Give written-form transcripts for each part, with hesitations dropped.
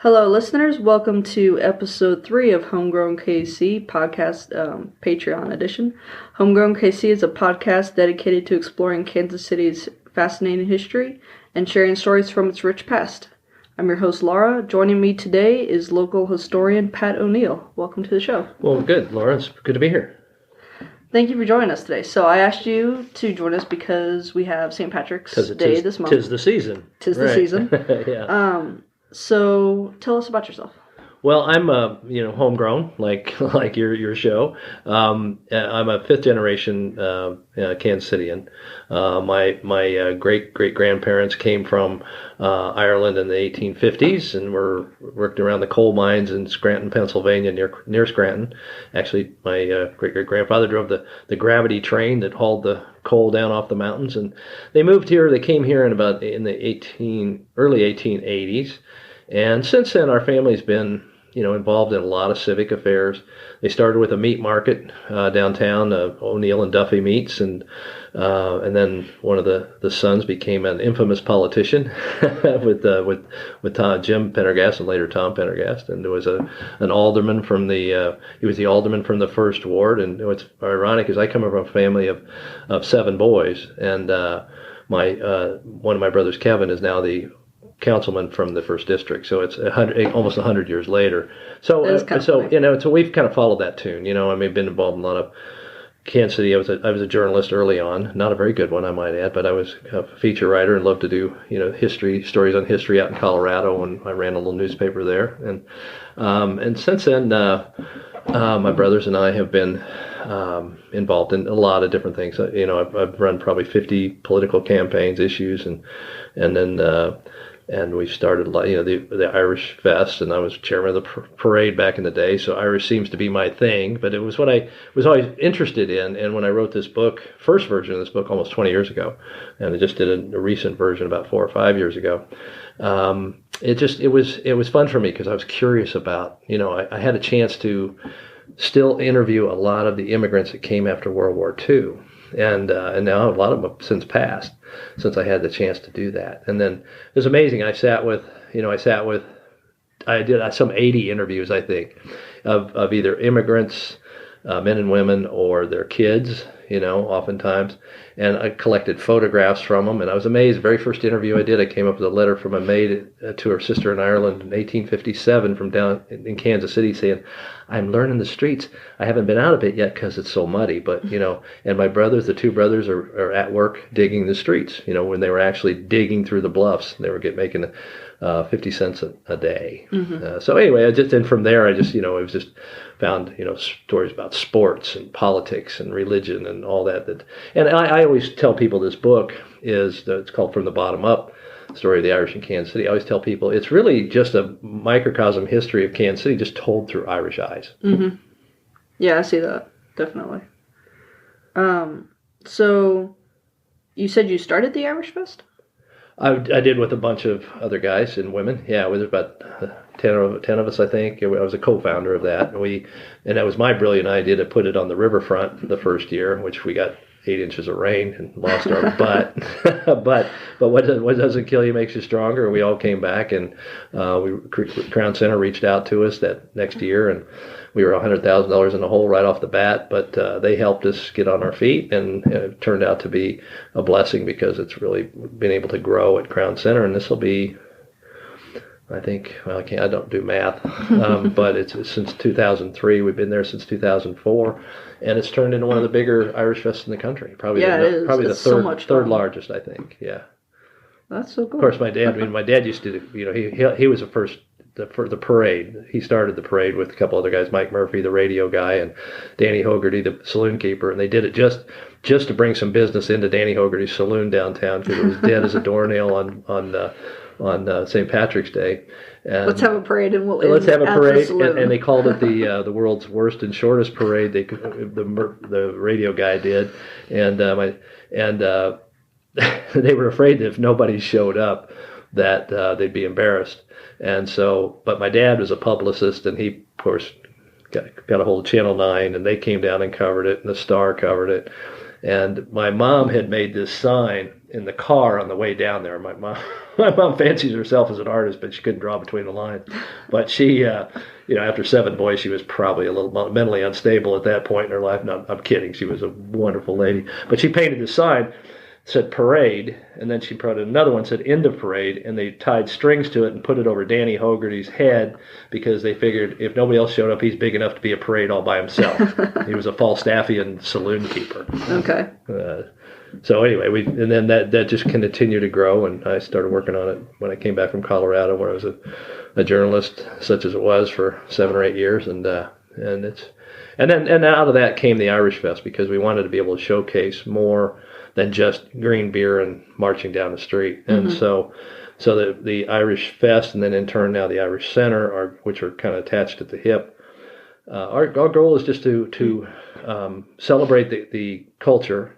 Hello, listeners. Welcome to episode 3 of Homegrown KC podcast Patreon edition. Homegrown KC is a podcast dedicated to exploring Kansas City's fascinating history and sharing stories from its rich past. I'm your host, Laura. Joining me today is local historian Pat O'Neill. Welcome to the show. Well, good, Laura. It's good to be here. Thank you for joining us today. So I asked you to join us because we have St. Patrick's Day this month. 'Tis the season. Tis the season. Yeah. So tell us about yourself. Well, I'm homegrown, like your show. I'm a fifth generation Kansas Cityan. My great grandparents came from Ireland in the 1850s and were worked around the coal mines in Scranton, Pennsylvania, near Scranton. Actually, my great grandfather drove the gravity train that hauled the coal down off the mountains, and they moved here. They came here in the early 1880s. And since then, our family's been, involved in a lot of civic affairs. They started with a meat market downtown, O'Neill and Duffy Meats, and then one of the sons became an infamous politician with Jim Pendergast and later Tom Pendergast, and there was an alderman from he was the alderman from the first ward. And what's ironic is I come from a family of 7 boys, and one of my brothers, Kevin, is now the councilman from the first district, so it's almost 100 years later. So we've kind of followed that tune. Been involved in a lot of Kansas City. I was a journalist early on, not a very good one, I might add, but I was a feature writer and loved to do stories on history out in Colorado, and I ran a little newspaper there. And since then, my brothers and I have been involved in a lot of different things. I've run probably 50 political campaigns, issues, and we started, the Irish Fest, and I was chairman of the parade back in the day. So Irish seems to be my thing, but it was what I was always interested in. And when I wrote this book, first version of this book, almost 20 years ago, and I just did a recent version about 4 or 5 years ago, it was fun for me because I was curious about, I had a chance to still interview a lot of the immigrants that came after World War II. And now a lot of them have since passed, since I had the chance to do that. And then it was amazing. I did some 80 interviews, I think, of either immigrants, men and women, or their kids, oftentimes. And I collected photographs from them, and I was amazed. The very first interview I did, I came up with a letter from a maid to her sister in Ireland in 1857 from down in Kansas City saying, "I'm learning the streets. I haven't been out of it yet because it's so muddy, but, and my brothers, the 2 brothers, are at work digging the streets, when they were actually digging through the bluffs. They were making 50 cents a day." Mm-hmm. So anyway, from there, it was just found, stories about sports and politics and religion and all that. And I always tell people this book it's called From the Bottom Up, Story of the Irish in Kansas City. I always tell people it's really just a microcosm history of Kansas City, just told through Irish eyes. Mm-hmm. Yeah, I see that, definitely. So you said you started the Irish Fest? I did with a bunch of other guys and women. Yeah, it was about 10 of us, I think. I was a co-founder of that. And that was my brilliant idea to put it on the riverfront the first year, which we got 8 inches of rain and lost our butt. but what doesn't kill you makes you stronger. And we all came back, and Crown Center reached out to us that next year, and we were $100,000 in the hole right off the bat, but they helped us get on our feet, and it turned out to be a blessing because it's really been able to grow at Crown Center. And this will be, I think, I don't do math, but it's since 2003. We've been there since 2004, and it's turned into one of the bigger Irish fests in the country. Probably the third largest, I think. Yeah. That's so cool. Of course, my dad used to, he was the first. For the parade, he started the parade with a couple other guys, Mike Murphy, the radio guy, and Danny Hogarty, the saloon keeper, and they did it just to bring some business into Danny Hogarty's saloon downtown because it was dead as a doornail on St. Patrick's Day. And let's have a parade, and let's have a parade, and they called it the world's worst and shortest parade. The radio guy did, and they were afraid that if nobody showed up, that they'd be embarrassed. And so, but my dad was a publicist, and he, of course, got a hold of Channel 9, and they came down and covered it, and the Star covered it. And my mom had made this sign in the car on the way down there. My mom, my mom fancies herself as an artist, but she couldn't draw between the lines. But she, after 7 boys, she was probably a little mentally unstable at that point in her life. No, I'm kidding. She was a wonderful lady. But she painted the sign, said parade, and then she put another one said end of parade, and they tied strings to it and put it over Danny Hogarty's head because they figured if nobody else showed up, he's big enough to be a parade all by himself. He was a Falstaffian saloon keeper. Okay. So anyway, and then that just continued to grow, and I started working on it when I came back from Colorado, where I was a journalist, such as it was, for 7 or 8 years, and then out of that came the Irish Fest, because we wanted to be able to showcase more than just green beer and marching down the street. And so the Irish Fest, and then in turn now the Irish Center, which are kind of attached at the hip. Our goal is just to celebrate the culture,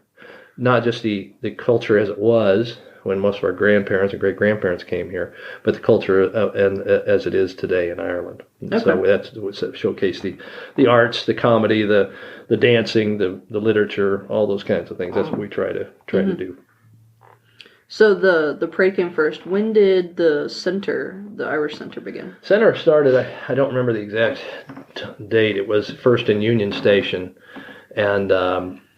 not just the culture as it was when most of our grandparents and great-grandparents came here, but the culture as it is today in Ireland. And so that's what showcase the arts, the comedy, the dancing, the literature, all those kinds of things. That's what we try to do. So the parade came first. When did the Irish Center begin? Center started, I don't remember the exact date. It was first in Union Station,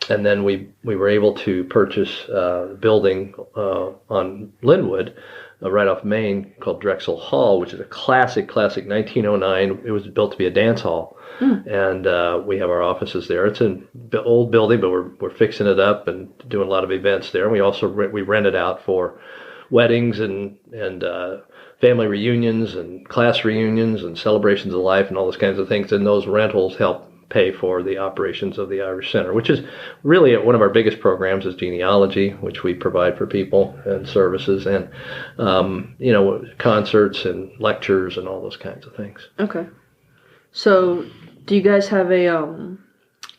and then we were able to purchase a building on Linwood, right off Main, called Drexel Hall, which is a classic 1909. It was built to be a dance hall, and we have our offices there. It's an old building, but we're fixing it up and doing a lot of events there. And we also we rent it out for weddings and family reunions and class reunions and celebrations of life and all those kinds of things. And those rentals help pay for the operations of the Irish Center, which is really one of our biggest programs is genealogy, which we provide for people, and services, and concerts and lectures and all those kinds of things. Okay. So do you guys have a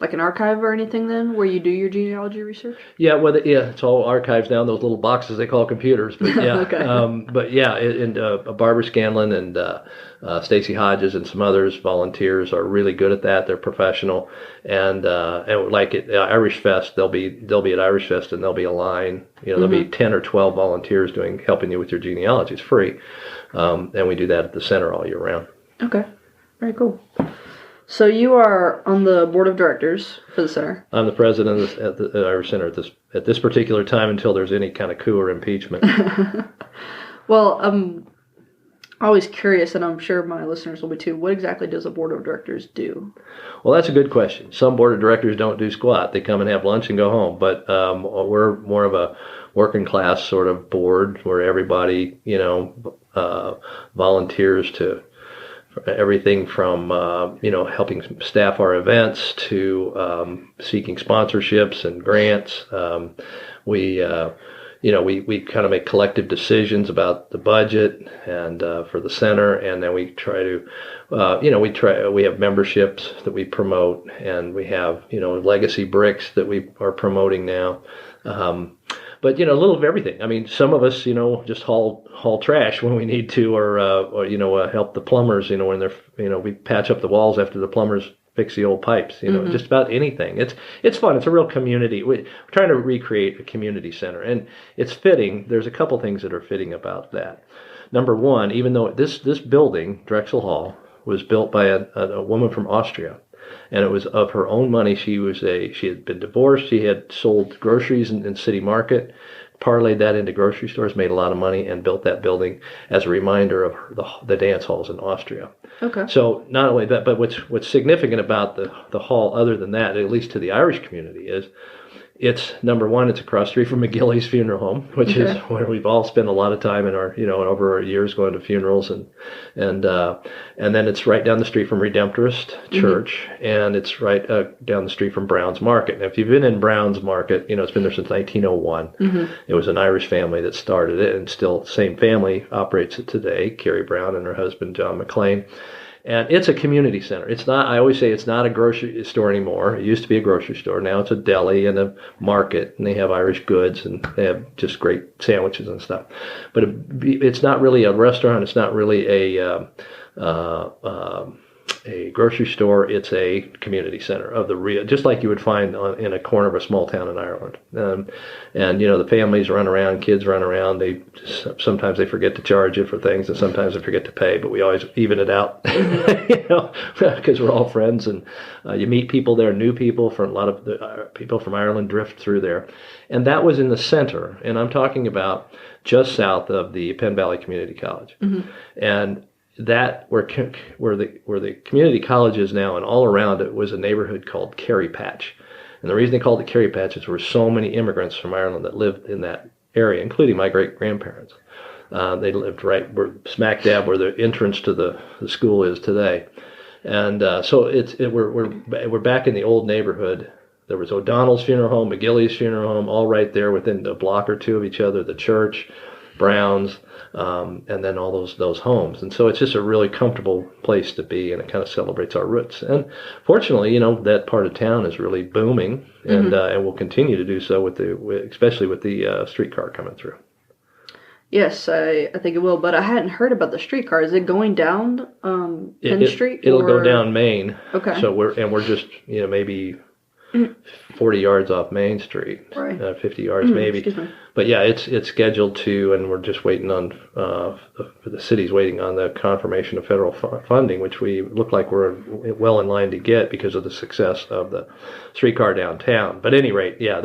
like an archive or anything then where you do your genealogy research? Yeah, it's all archives now in those little boxes they call computers. But yeah, okay. And Barbara Scanlon and Stacy Hodges and some others, volunteers, are really good at that. They're professional, and like at Irish Fest, they'll be at Irish Fest, and there'll be a line. There'll be 10 or 12 volunteers helping you with your genealogy. It's free, and we do that at the center all year round. Okay, very cool. So you are on the board of directors for the center. I'm the president at the Irish Center at this particular time, until there's any kind of coup or impeachment. Well, I'm always curious, and I'm sure my listeners will be too. What exactly does a board of directors do? Well, that's a good question. Some board of directors don't do squat. They come and have lunch and go home. But we're more of a working class sort of board where everybody, volunteers to everything from helping staff our events to seeking sponsorships and grants. We kind of make collective decisions about the budget and for the center, and then we try to we have memberships that we promote, and we have legacy bricks that we are promoting now. But a little of everything. I mean, some of us, just haul trash when we need to, or help the plumbers, when they're, we patch up the walls after the plumbers fix the old pipes. Just about anything. It's fun. It's a real community. We're trying to recreate a community center, and it's fitting. There's a couple things that are fitting about that. Number one, even though this building, Drexel Hall, was built by a woman from Austria. And it was of her own money. She had been divorced. She had sold groceries in City Market, parlayed that into grocery stores, made a lot of money, and built that building as a reminder of the dance halls in Austria. Okay. So not only that, but what's significant about the hall, other than that, at least to the Irish community, is it's number one. It's across the street from McGillie's Funeral Home, which is where we've all spent a lot of time in our over our years going to funerals, and then it's right down the street from Redemptorist Church, and it's right down the street from Brown's Market. And if you've been in Brown's Market, it's been there since 1901. It was an Irish family that started it, and still the same family operates it today. Carrie Brown and her husband John McLean. And it's a community center. It's not. I always say it's not a grocery store anymore. It used to be a grocery store. Now it's a deli and a market, and they have Irish goods, and they have just great sandwiches and stuff. But it's not really a restaurant. It's not really a a grocery store. It's a community center of the real, just like you would find in a corner of a small town in Ireland. And the families run around, kids run around. Sometimes they forget to charge you for things, and sometimes they forget to pay. But we always even it out, because we're all friends, and you meet people there, new people. From a lot of the people from Ireland drift through there, and that was in the center. And I'm talking about just south of the Penn Valley Community College, and that where the community college is now, and all around it was a neighborhood called Kerry Patch. And the reason they called it Kerry Patch is there were so many immigrants from Ireland that lived in that area, including my great-grandparents. They lived right smack dab where the entrance to the school is today. And so we're back in the old neighborhood. There was O'Donnell's funeral home, McGillie's funeral home, all right there within a block or two of each other, the church, Brown's, and then all those homes. And so it's just a really comfortable place to be, and it kind of celebrates our roots. And fortunately, that part of town is really booming, and will continue to do so, especially with the streetcar coming through. Yes, I think it will, but I hadn't heard about the streetcar. Is it going down Penn Street? It'll go down Main. Okay. So we're just maybe 40 yards off Main Street, right. 50 yards maybe. Excuse me. But yeah, it's scheduled to, and we're just waiting on the city's waiting on the confirmation of federal funding, which we look like we're well in line to get because of the success of the streetcar downtown. But at any rate, yeah,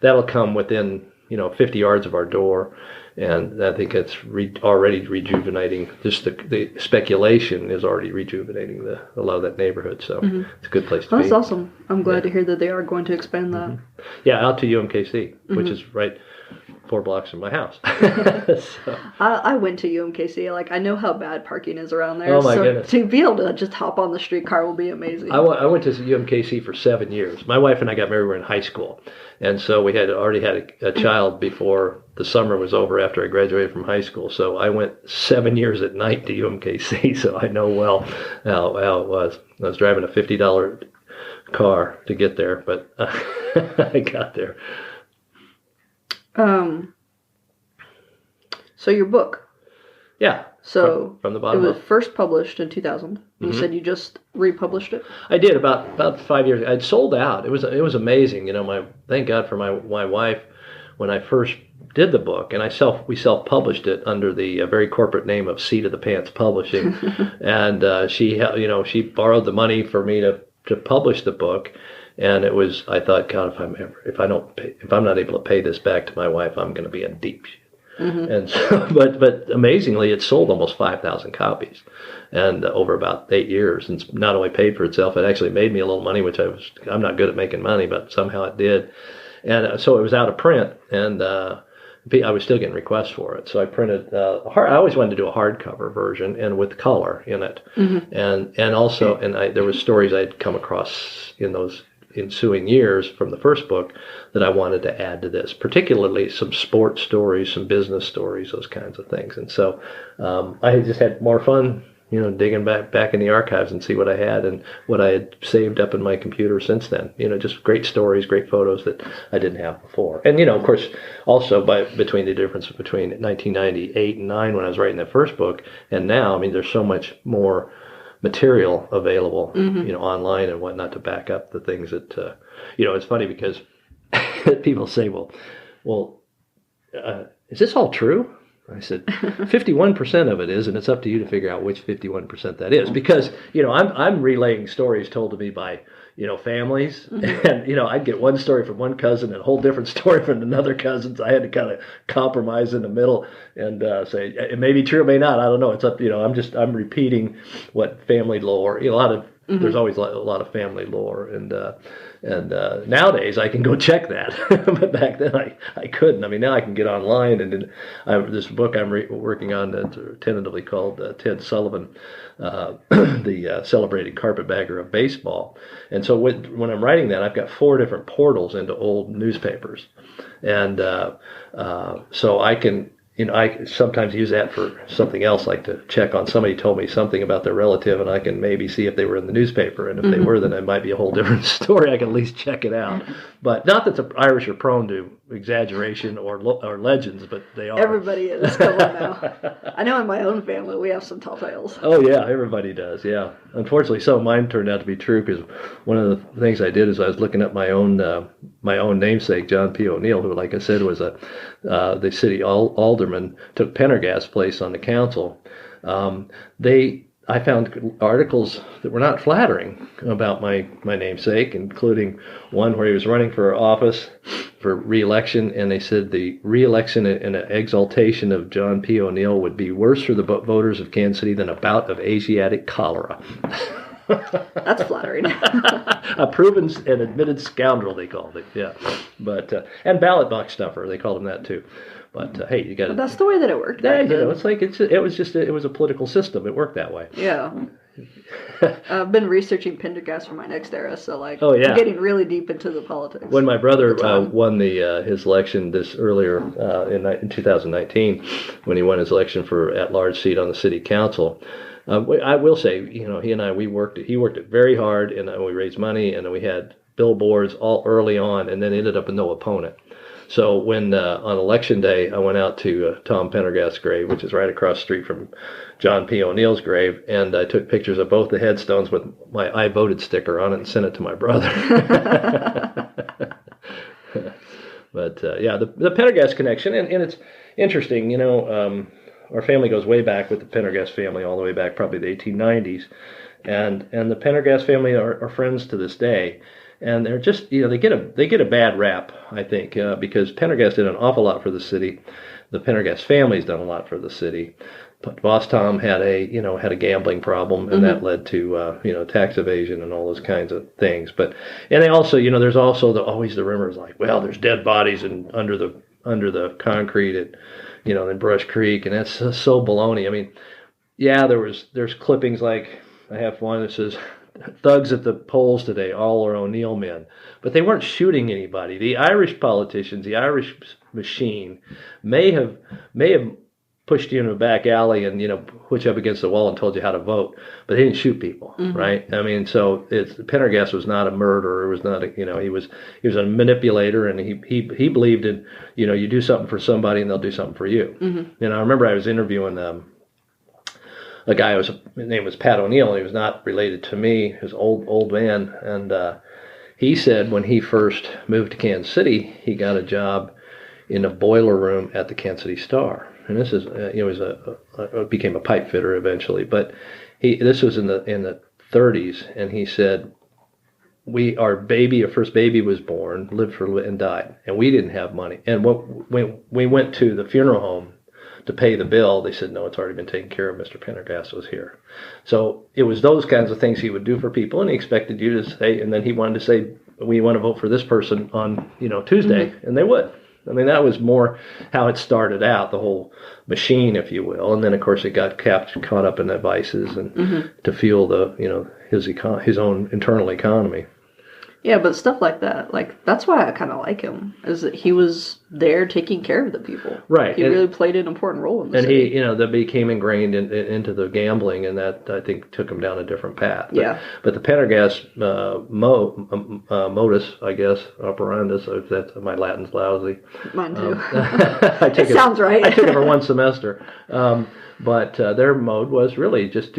that'll come within 50 yards of our door. And I think it's already rejuvenating. Just the speculation is already rejuvenating a lot of that neighborhood. So it's a good place to be. That's awesome. I'm glad to hear that they are going to expand that. Yeah, out to UMKC, which is right 4 blocks from my house. So. I went to UMKC. I know how bad parking is around there. Oh my goodness! To be able to just hop on the streetcar will be amazing. I went to UMKC for 7 years. My wife and I got married when we were in high school, and so we had already had a child before the summer was over after I graduated from high school. So I went 7 years at night to UMKC, so I know well how it was. I was driving a $50 car to get there, but I got there. So your book. Yeah. So from the bottom it was up. First published in 2000. You said you just republished it? I did about 5 years. I'd sold out. It was amazing. Thank God for my wife. When I first did the book, and we self-published it under the very corporate name of Seat of the Pants Publishing, and she borrowed the money for me to publish the book. And it was, I thought, God, if I'm not able to pay this back to my wife, I'm going to be in deep shit. And so, but amazingly, it sold almost 5,000 copies, and over about 8 years. And not only paid for itself, it actually made me a little money, which I'm not good at making money, but somehow it did. And so it was out of print, and I was still getting requests for it. So I printed. I always wanted to do a hardcover version and with color in it, and also, there were stories I'd come across in those ensuing years from the first book that I wanted to add to this, particularly some sports stories, some business stories, those kinds of things. And so I just had more fun, digging back in the archives and see what I had and what I had saved up in my computer since then. Just great stories, great photos that I didn't have before. And, of course, also between the difference between 1998 and 9 when I was writing that first book and now, there's so much more material available, online and whatnot to back up the things that, it's funny because people say, well, is this all true? I said, 51% of it is, and it's up to you to figure out which 51% that is. Because, I'm relaying stories told to me by, families. And, I'd get one story from one cousin and a whole different story from another cousin. So I had to kind of compromise in the middle and say, it may be true, it may not. I don't know. It's up, I'm repeating what family lore, there's always a lot of family lore. And nowadays I can go check that, but back then I couldn't. Now I can get online, and this book I'm working on that's tentatively called Ted Sullivan, the celebrated carpetbagger of baseball. And so when I'm writing that, I've got 4 different portals into old newspapers, and so I can I sometimes use that for something else, like to check on somebody told me something about their relative, and I can maybe see if they were in the newspaper. And if they were, then it might be a whole different story. I can at least check it out. But not that the Irish are prone to exaggeration or legends, but they are. Everybody is. Come on now. I know in my own family we have some tall tales. Oh, yeah, everybody does, yeah. Unfortunately, some of mine turned out to be true, because one of the things I did is I was looking at my own namesake, John P. O'Neill, who, like I said, was the city alderman, took Pendergast's place on the council. I found articles that were not flattering about my namesake, including one where he was running for office for re-election, and they said the re-election and exaltation of John P. O'Neill would be worse for the voters of Kansas City than a bout of Asiatic cholera. That's flattering. A proven and admitted scoundrel, they called it. Yeah, but and ballot box stuffer, they called him that too. But hey, you got to. That's the way that it worked. Yeah, it's like it was a political system. It worked that way. Yeah. I've been researching Pendergast for my next era, so I'm getting really deep into the politics. When my brother won his election this earlier in 2019, when he won his election for at-large seat on the city council. I will say, he and I, he worked it very hard, and we raised money, and we had billboards all early on, and then ended up with no opponent. So when on election day, I went out to Tom Pendergast's grave, which is right across the street from John P. O'Neill's grave, and I took pictures of both the headstones with my "I voted" sticker on it and sent it to my brother. But the Pendergast connection, and it's interesting, our family goes way back with the Pendergast family, all the way back probably the 1890s, and the Pendergast family are friends to this day. And they're just, they get a bad rap, I think, because Pendergast did an awful lot for the city. The Pendergast family's done a lot for the city. But Boss Tom had a gambling problem, and that led to tax evasion and all those kinds of things. And they also, there's also always the rumors like, well, there's dead bodies under the concrete at in Brush Creek, and that's so baloney. I mean, yeah, there's clippings like I have one that says, thugs at the polls today, all are O'Neill men. But they weren't shooting anybody. The Irish politicians, the Irish machine, may have pushed you in a back alley and put you up against the wall and told you how to vote, but they didn't shoot people, right? I mean, so Pendergast was not a murderer. Was not he was a manipulator, and he believed in you do something for somebody and they'll do something for you. I remember I was interviewing a guy his name was Pat O'Neill, and he was not related to me. He was an old man, and he said when he first moved to Kansas City, he got a job in a boiler room at the Kansas City Star. And this is became a pipe fitter eventually, but this was in the 30s, and he said our first baby was born, lived and died, and we didn't have money. And when we went to the funeral home to pay the bill, they said, no, it's already been taken care of. Mr. Pendergast was here. So it was those kinds of things he would do for people, and he expected you to say, and then he wanted to say, we want to vote for this person on, Tuesday, and they would. I mean, that was more how it started out, the whole machine, if you will. And then, of course, it got caught up in the vices and to fuel his own internal economy. Yeah, but stuff like that, that's why I kind of like him, is that he was there taking care of the people. Right. He really played an important role in the city. And that became ingrained into the gambling, and that, I think, took him down a different path. But the Pendergast modus, I guess, operandus, if my Latin's lousy. Mine too. It sounds right. I took it for one semester. But their mode was really just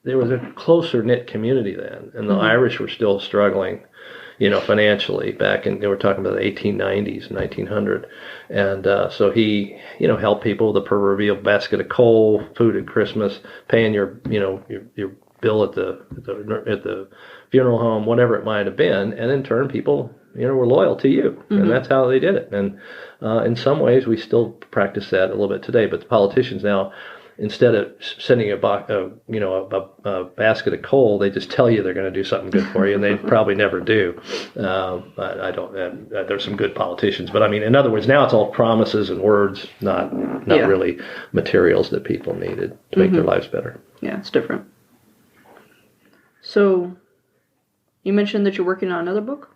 there was a closer knit community then, and the Irish were still struggling, financially back in, they were talking about the 1890s, 1900. And so he, helped people with the proverbial basket of coal, food at Christmas, paying your bill at the funeral home, whatever it might have been. And in turn, people, were loyal to you. And that's how they did it. And in some ways, we still practice that a little bit today. But the politicians now, instead of sending a basket of coal, they just tell you they're going to do something good for you, and they probably never do. I don't. There's some good politicians, but I mean, in other words, now it's all promises and words, not really materials that people needed to make their lives better. Yeah, it's different. So, you mentioned that you're working on another book?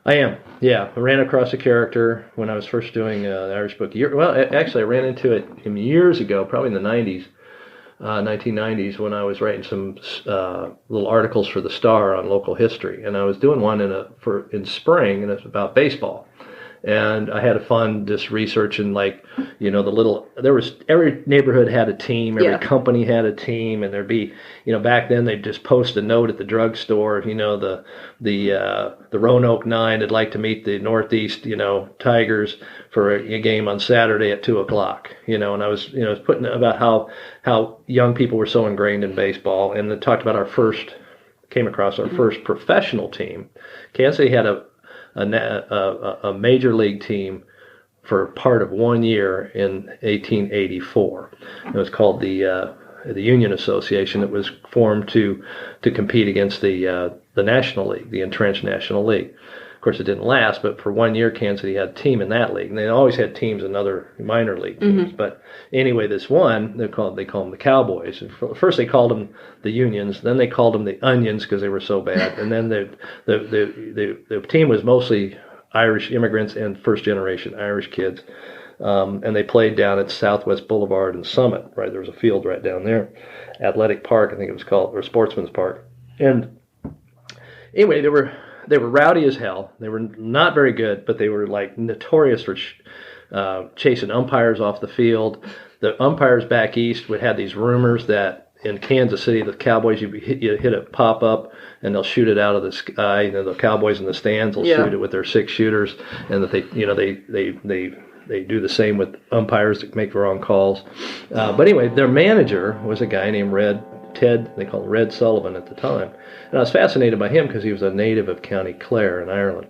I am. Yeah, I ran across a character when I was first doing the Irish book. Actually, I ran into it years ago, probably in the 90s, 1990s, when I was writing some little articles for the Star on local history, and I was doing one in spring, and it's about baseball. And I had fun just researching, like, every neighborhood had a team, every company had a team, and there'd be, back then they'd just post a note at the drugstore, the Roanoke Nine would like to meet the Northeast, Tigers for a game on Saturday at 2:00, and I was, putting about how young people were so ingrained in baseball, and it talked about came across our first professional team. Kansas City had a major league team for part of 1 year in 1884. It was called the Union Association. It was formed to compete against the National League, the entrenched National League. Of course, it didn't last, but for 1 year, Kansas City had a team in that league, and they always had teams in other minor league teams. But anyway, this one they call them the Cowboys. And first, they called them the Unions, then they called them the Onions because they were so bad, and then the team was mostly Irish immigrants and first generation Irish kids, and they played down at Southwest Boulevard and Summit. Right, there was a field right down there, Athletic Park, I think it was called, or Sportsman's Park. And anyway, they were rowdy as hell. They were not very good, but they were like notorious for chasing umpires off the field. The umpires back east would have these rumors that in Kansas City, the Cowboys, you hit a pop up and they'll shoot it out of the sky. The Cowboys in the stands will shoot it with their 6 shooters, and that they do the same with umpires that make the wrong calls. But anyway, their manager was a guy named Ted, they called him Red Sullivan at the time. And I was fascinated by him because he was a native of County Clare in Ireland.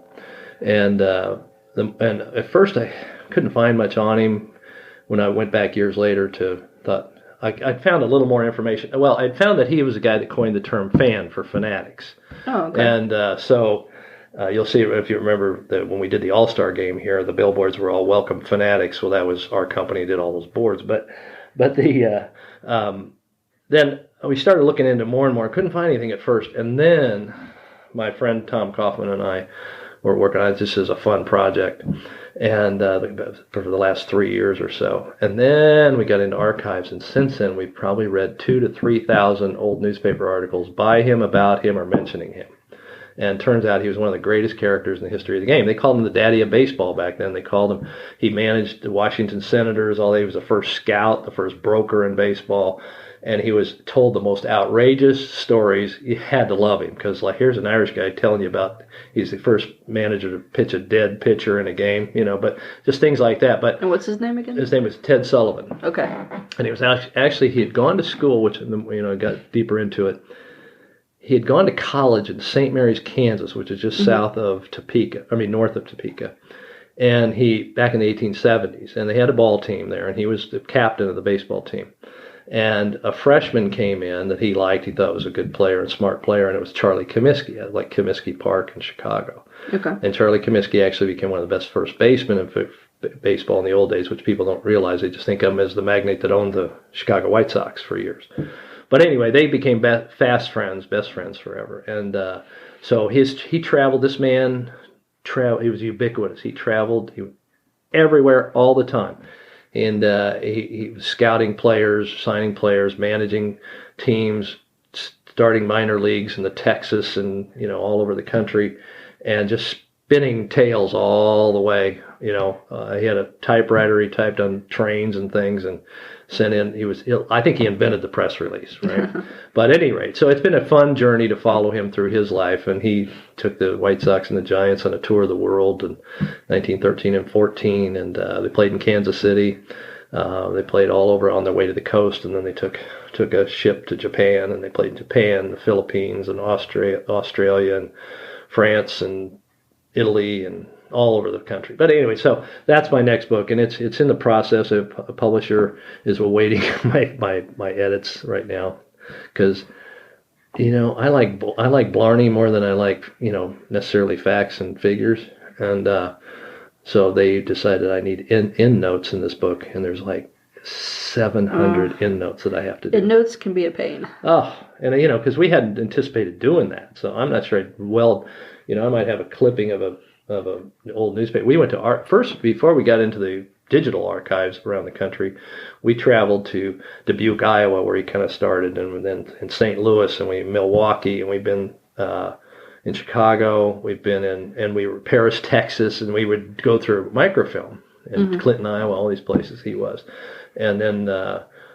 And at first I couldn't find much on him. When I went back years later I found a little more information. Well, I found that he was the guy that coined the term fan for fanatics. Oh, okay. And so you'll see, if you remember, that when we did the All-Star game here, the billboards were all welcome fanatics. Well, that was our company did all those boards. But then we started looking into more and more. Couldn't find anything at first. And then my friend Tom Kaufman and I were working on it just as a fun project, and for the last 3 years or so. And then we got into archives, and since then we've probably read 2,000 to 3,000 old newspaper articles by him, about him, or mentioning him. And it turns out he was one of the greatest characters in the history of the game. They called him the daddy of baseball back then. They called him, he managed the Washington Senators. He was the first scout, the first broker in baseball. And he was told the most outrageous stories. You had to love him, because here's an Irish guy telling you about, he's the first manager to pitch a dead pitcher in a game, but just things like that. And what's his name again? His name was Ted Sullivan. Okay. And he was actually, he had gone to school, which, got deeper into it. He had gone to college in St. Mary's, Kansas, which is just north of Topeka. And back in the 1870s, and they had a ball team there, and he was the captain of the baseball team. And a freshman came in that he liked. He thought was a good player and smart player, and it was Charlie Comiskey at Comiskey Park in Chicago. Okay. And Charlie Comiskey actually became one of the best first basemen in baseball in the old days, which people don't realize. They just think of him as the magnate that owned the Chicago White Sox for years. But anyway, they became best friends forever. And so he traveled. This man he was ubiquitous. He traveled everywhere all the time. And he was scouting players, signing players, managing teams, starting minor leagues in the Texas and, all over the country, and just spinning tales all the way. He had a typewriter. He typed on trains and things and sent in. I think he invented the press release, right? But at any rate, so it's been a fun journey to follow him through his life. And he took the White Sox and the Giants on a tour of the world in 1913 and 14, and they played in Kansas City. They played all over on their way to the coast, and then they took a ship to Japan, and they played in Japan, the Philippines, and Australia, and France, and Italy, and all over the country. But anyway, so that's my next book, and it's in the process. A publisher is awaiting my edits right now, because I like Blarney more than I like necessarily facts and figures, and so they decided I need end notes in this book, and there's 700 end notes that I have to do. End notes can be a pain. Oh, and because we hadn't anticipated doing that, so I'm not sure I might have a clipping of a an old newspaper. We went to first before we got into the digital archives around the country. We traveled to Dubuque, Iowa, where he kind of started, and then in St. Louis, and Milwaukee, and we've been in Chicago. We've been and we were Paris, Texas, and we would go through microfilm in Clinton, Iowa, all these places he was, and then.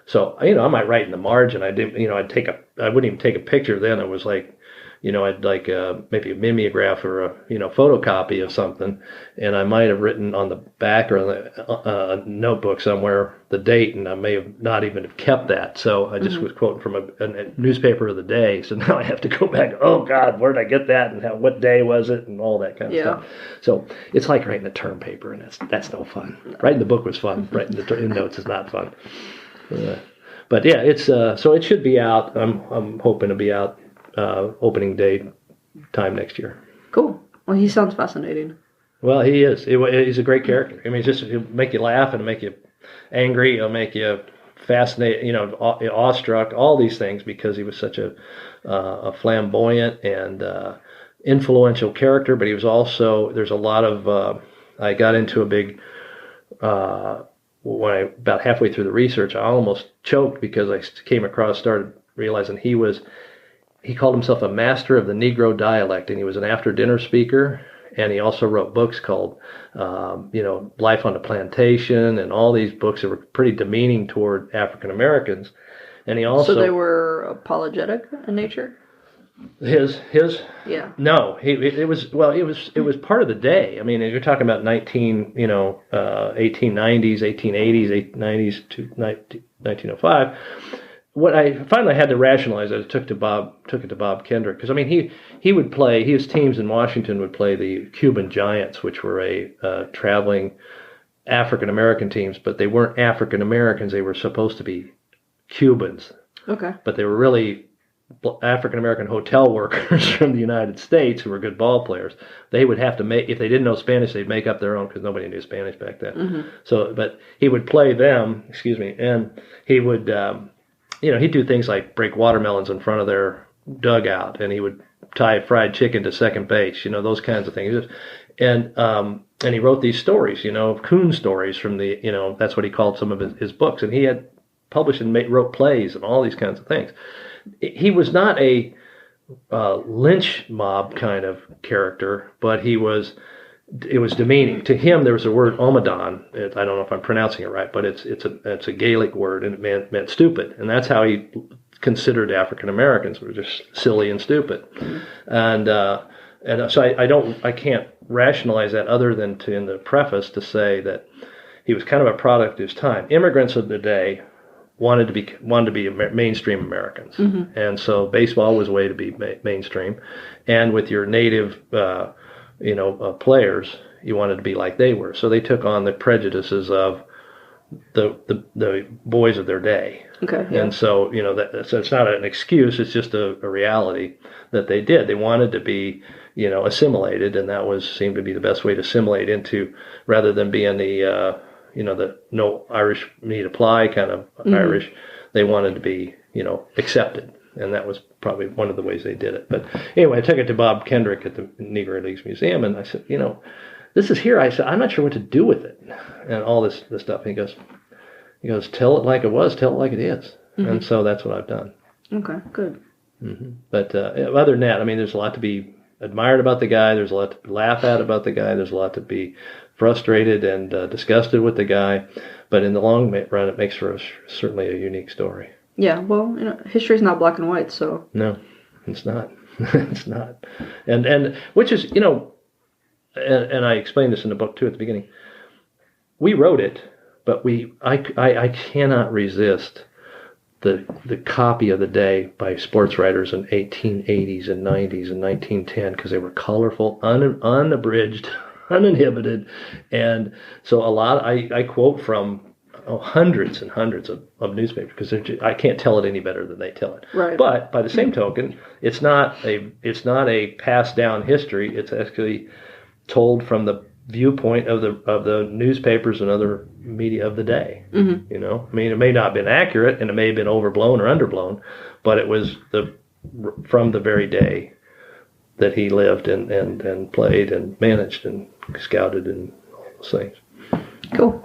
So, I might write in the margin. I wouldn't even take a picture then. It was like, I'd like maybe a mimeograph or a, photocopy of something. And I might have written on the back or on the notebook somewhere the date, and I may have not even have kept that. So I just was quoting from a newspaper of the day. So now I have to go back, oh God, where did I get that? And what day was it? And all that kind of stuff. So it's like writing a term paper, and that's no fun. No. Writing the book was fun. Writing the notes is not fun. But yeah, it's so it should be out. I'm hoping to be out opening day time next year. Cool. Well, he sounds fascinating. Well, he is. He's a great character. I mean, he'll make you laugh and make you angry. He'll make you fascinated, awestruck. All these things because he was such a flamboyant and influential character. But he was also there's a lot of. I got into a big. When about halfway through the research, I almost choked because I started realizing he called himself a master of the Negro dialect, and he was an after-dinner speaker, and he also wrote books called, Life on the Plantation, and all these books that were pretty demeaning toward African Americans. And he also so they were apologetic in nature. His yeah no it was part of the day. I mean, you're talking about 1890s 1880s 90s to 1905. What I finally had to rationalize, I took it to Bob Kendrick, because I mean he would play, his teams in Washington would play the Cuban Giants, which were a traveling African American teams, but they weren't African Americans. They were supposed to be Cubans. Okay. But they were really African-American hotel workers from the United States who were good ball players. They would have to make, if they didn't know Spanish, they'd make up their own because nobody knew Spanish back then. So, but he would play them, and he would, he'd do things like break watermelons in front of their dugout, and he would tie fried chicken to second base, those kinds of things. And he wrote these stories, coon stories from the, that's what he called some of his books. And he had published and wrote plays and all these kinds of things. He was not a lynch mob kind of character, but it was demeaning. To him, there was a word omadon. I don't know if I'm pronouncing it right, but it's a Gaelic word, and it meant stupid. And that's how he considered African Americans, were just silly and stupid. And so I can't rationalize that other than in the preface to say that he was kind of a product of his time. Immigrants of the day wanted to be mainstream Americans, and so baseball was a way to be mainstream. And with your native, players, you wanted to be like they were. So they took on the prejudices of the boys of their day. Okay. Yeah. And so so it's not an excuse. It's just a reality that they did. They wanted to be assimilated, and that seemed to be the best way to assimilate into, rather than being the no Irish need apply kind of Irish. They wanted to be, accepted. And that was probably one of the ways they did it. But anyway, I took it to Bob Kendrick at the Negro Leagues Museum, and I said, this is here. I said, I'm not sure what to do with it. And all this stuff. And he goes, tell it like it was, tell it like it is. And so that's what I've done. Okay, good. But other than that, I mean, there's a lot to be admired about the guy. There's a lot to laugh at about the guy. There's a lot to be frustrated and disgusted with the guy, but in the long run, it makes for certainly a unique story. Yeah, well, history's not black and white, so. No, it's not. It's not. And which is, and I explained this in the book too at the beginning. We wrote it, but I cannot resist the copy of the day by sports writers in 1880s and 90s and 1910, because they were colorful, unabridged, uninhibited. And so I quote from hundreds and hundreds of newspapers, because I can't tell it any better than they tell it. Right. But by the same token, it's not a passed down history. It's actually told from the viewpoint of the newspapers and other media of the day. I mean, it may not have been accurate, and it may have been overblown or underblown, but it was from the very day that he lived and played and managed and scouted and all those things. Cool.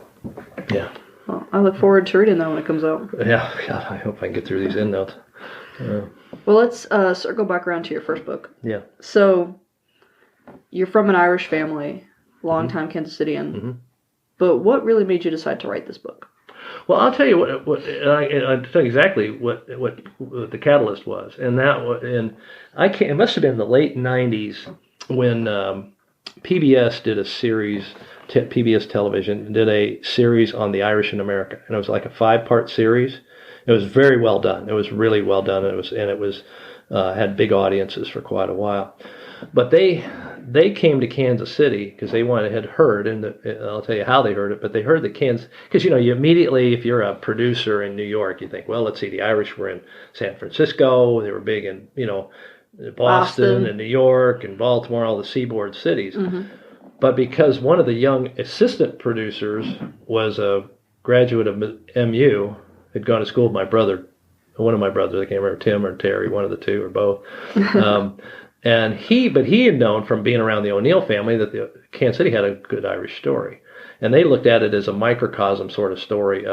Yeah. Well, I look forward to reading that when it comes out. Yeah. God, I hope I can get through these endnotes. Well, let's circle back around to your first book. Yeah. So, you're from an Irish family, longtime Kansas Citian. Mm-hmm. But what really made you decide to write this book? Well, I'll tell you what I'll tell you exactly what the catalyst was, and that was, and it must have been in the late '90s when PBS did a series. PBS Television did a series on the Irish in America, and it was like a 5-part series. It was very well done. It was really well done. It was had big audiences for quite a while. But they came to Kansas City because they had heard, and I'll tell you how they heard it. But they heard that Kansas, because you immediately, if you're a producer in New York, you think, well, let's see, the Irish were in San Francisco. They were big in Boston and New York and Baltimore, all the seaboard cities. Mm-hmm. But because one of the young assistant producers was a graduate of MU, had gone to school with my brother, one of my brothers, I can't remember, Tim or Terry, one of the two or both. But he had known from being around the O'Neill family that the Kansas City had a good Irish story. And they looked at it as a microcosm sort of story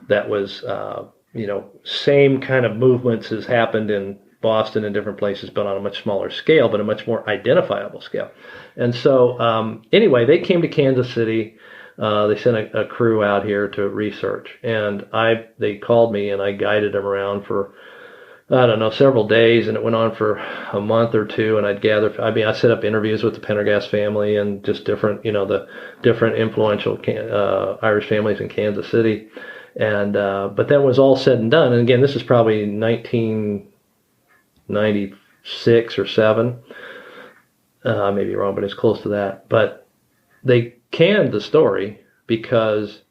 that was, same kind of movements as happened in Boston and different places, but on a much smaller scale, but a much more identifiable scale. And so, anyway, they came to Kansas City. They sent a crew out here to research, and they called me, and I guided them around for, I don't know, several days, and it went on for a month or two, and I set up interviews with the Pendergast family and just different, the different influential Irish families in Kansas City. And but then it was all said and done, and again, this is probably 1996 or 7. I may be wrong, but it's close to that. But they canned the story because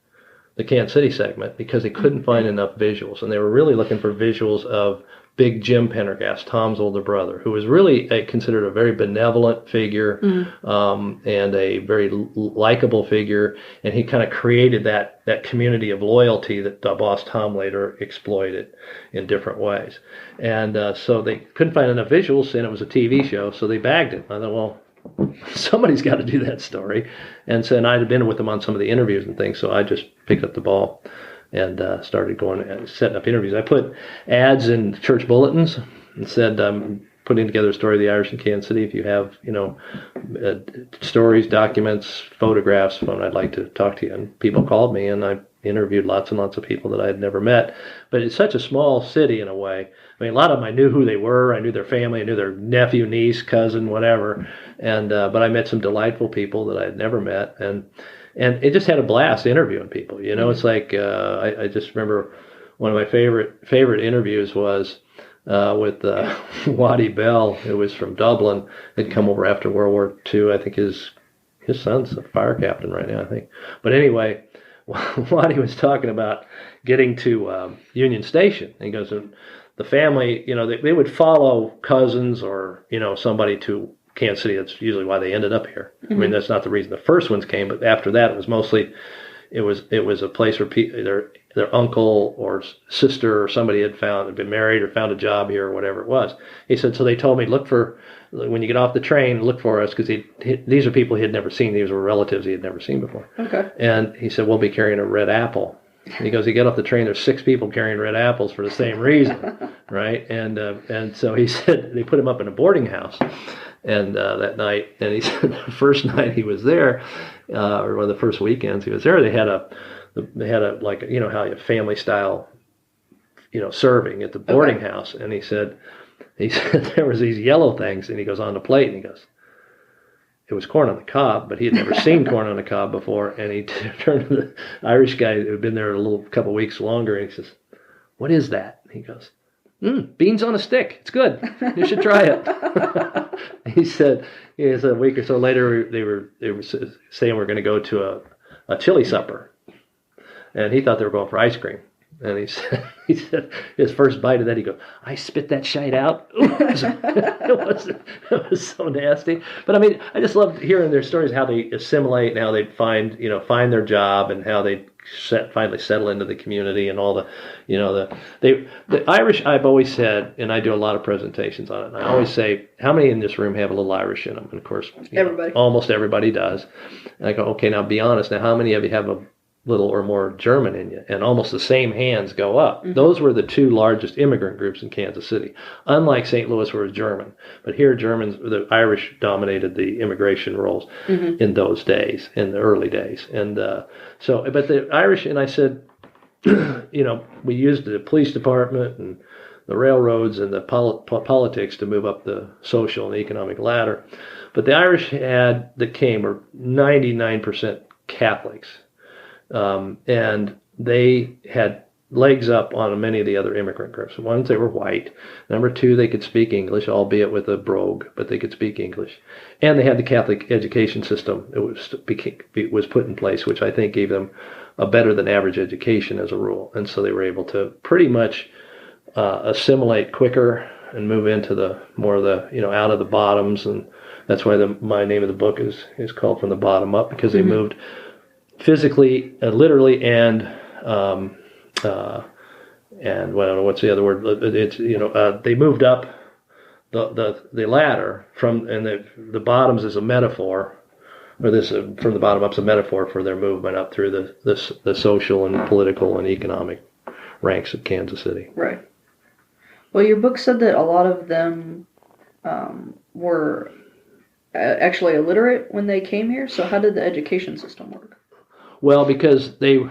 the Kansas City segment, because they couldn't find enough visuals, and they were really looking for visuals of Big Jim Pendergast, Tom's older brother, who was really considered a very benevolent figure, and a very likable figure, and he kind of created that community of loyalty that Boss Tom later exploited in different ways. And so they couldn't find enough visuals, and it was a TV show, so they bagged it. I thought, well, somebody's got to do that story. And so, and I had been with them on some of the interviews and things, so I just picked up the ball and started going and setting up interviews. I put ads in church bulletins and said, I'm putting together a story of the Irish in Kansas City. If you have, stories, documents, photographs, I'd like to talk to you. And people called me, and I interviewed lots and lots of people that I had never met. But it's such a small city in a way. I mean, a lot of them, I knew who they were. I knew their family. I knew their nephew, niece, cousin, whatever. And but I met some delightful people that I had never met. And it just had a blast interviewing people. It's like I just remember one of my favorite interviews was with Waddy Bell, who was from Dublin, had come over after World War II. I think his son's a fire captain right now, I think. But anyway, Waddy was talking about getting to Union Station. And he goes, the family, they would follow cousins or, somebody to Kansas City. That's usually why they ended up here. Mm-hmm. I mean, that's not the reason the first ones came, but after that, it was mostly, it was a place where their uncle or sister or somebody had been married or found a job here or whatever it was. He said, so they told me, when you get off the train, look for us, because these are people he had never seen. These were relatives he had never seen before. Okay. And he said, we'll be carrying a red apple. And he goes, you get off the train, there's 6 people carrying red apples for the same reason, right? And so he said they put him up in a boarding house. And that night, and he said the first night he was there, or one of the first weekends he was there, they had a like, how you family style, serving at the boarding house. And he said there was these yellow things, and he goes on the plate, and he goes, it was corn on the cob, but he had never seen corn on the cob before. And he turned to the Irish guy who had been there a couple of weeks longer, and he says, what is that? And he goes, beans on a stick. It's good. You should try it. He said a week or so later, they were saying we're going to go to a chili supper. And he thought they were going for ice cream. And he said his first bite of that, he goes, I spit that shite out. It was so nasty. But I mean, I just loved hearing their stories, how they assimilate and how they find their job and how they finally settle into the community and all the Irish. I've always said, and I do a lot of presentations on it, and I always say, how many in this room have a little Irish in them? And of course, everybody, almost everybody does. And I go, okay, now be honest. Now, how many of you have a little or more German in you? And almost the same hands go up. Mm-hmm. Those were the two largest immigrant groups in Kansas City, unlike St. Louis where it was German. But here the Irish dominated the immigration rolls mm-hmm. in those days, in the early days. And but the Irish, and I said, we used the police department and the railroads and the politics to move up the social and economic ladder. But the Irish that came were 99% Catholics. And they had legs up on many of the other immigrant groups. One, they were white. Number two, they could speak English, albeit with a brogue, but they could speak English. And they had the Catholic education system that was put in place, which I think gave them a better than average education as a rule. And so they were able to pretty much assimilate quicker and move into the more of the, out of the bottoms. And that's why my name of the book is called From the Bottom Up, because they mm-hmm. moved physically, literally, and what's the other word? It's they moved up the ladder from, and the bottoms is a metaphor, or this from the bottom up is a metaphor for their movement up through the social and political and economic ranks of Kansas City. Right. Well, your book said that a lot of them were actually illiterate when they came here. So how did the education system work? Well, because the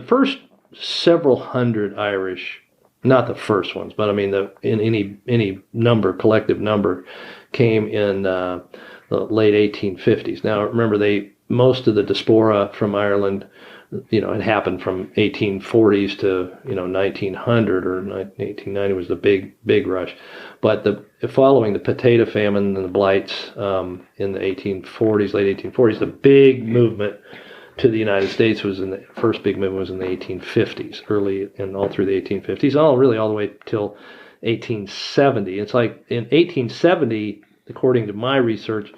first several hundred Irish, not the first ones, but I mean in any number, collective number, came in the late 1850s. Now remember, most of the diaspora from Ireland, it happened from 1840s to 1900 or 1890 was the big rush. But following the potato famine and the blights in the 1840s, late 1840s, the big movement to the United States the first big movement was in the 1850s, early and all through the 1850s, all the way till 1870. It's like in 1870, according to my research,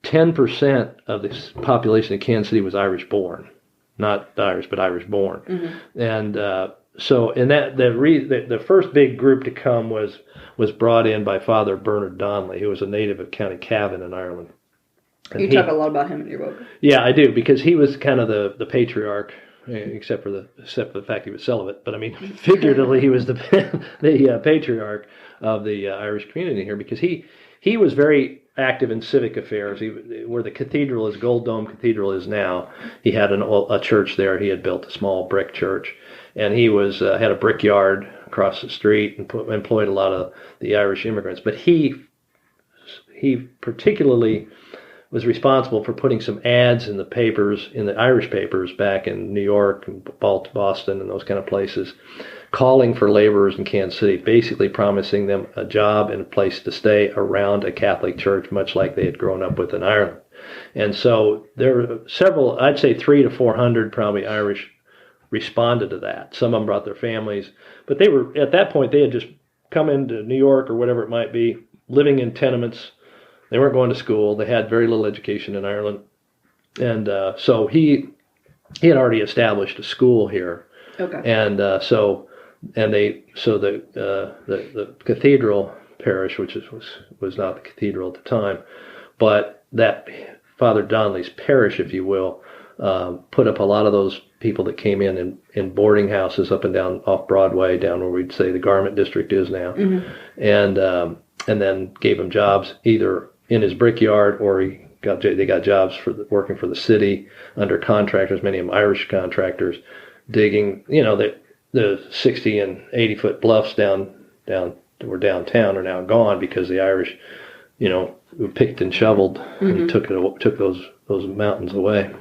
10% of the population of Kansas City was Irish born, not Irish, but Irish born. Mm-hmm. And so in that the first big group to come was brought in by Father Bernard Donnelly, who was a native of County Cavan in Ireland. And you talk a lot about him in your book. Yeah, I do, because he was kind of the patriarch, except for the fact he was celibate. But I mean, figuratively, he was the patriarch of the Irish community here, because he was very active in civic affairs. Where the cathedral is, Gold Dome Cathedral is now, he had a church there. He had built a small brick church, and he had a brickyard across the street and employed a lot of the Irish immigrants. But he particularly was responsible for putting some ads in the Irish papers back in New York and Boston and those kind of places, calling for laborers in Kansas City, basically promising them a job and a place to stay around a Catholic church, much like they had grown up with in Ireland. And so there were several, I'd say 300 to 400 probably Irish responded to that. Some of them brought their families, but at that point, they had just come into New York or whatever it might be, living in tenements. They weren't going to school. They had very little education in Ireland. And so he had already established a school here. Okay. And the cathedral parish, which was not the cathedral at the time, but that Father Donnelly's parish, if you will, put up a lot of those people that came in boarding houses up and down off Broadway, down where we'd say the Garment District is now, mm-hmm. And then gave them jobs either in his brickyard, or they got jobs working for the city under contractors, many of them Irish contractors, digging, the 60 and 80 foot bluffs down were downtown are now gone because the Irish, who picked and shoveled mm-hmm. and took those mountains away.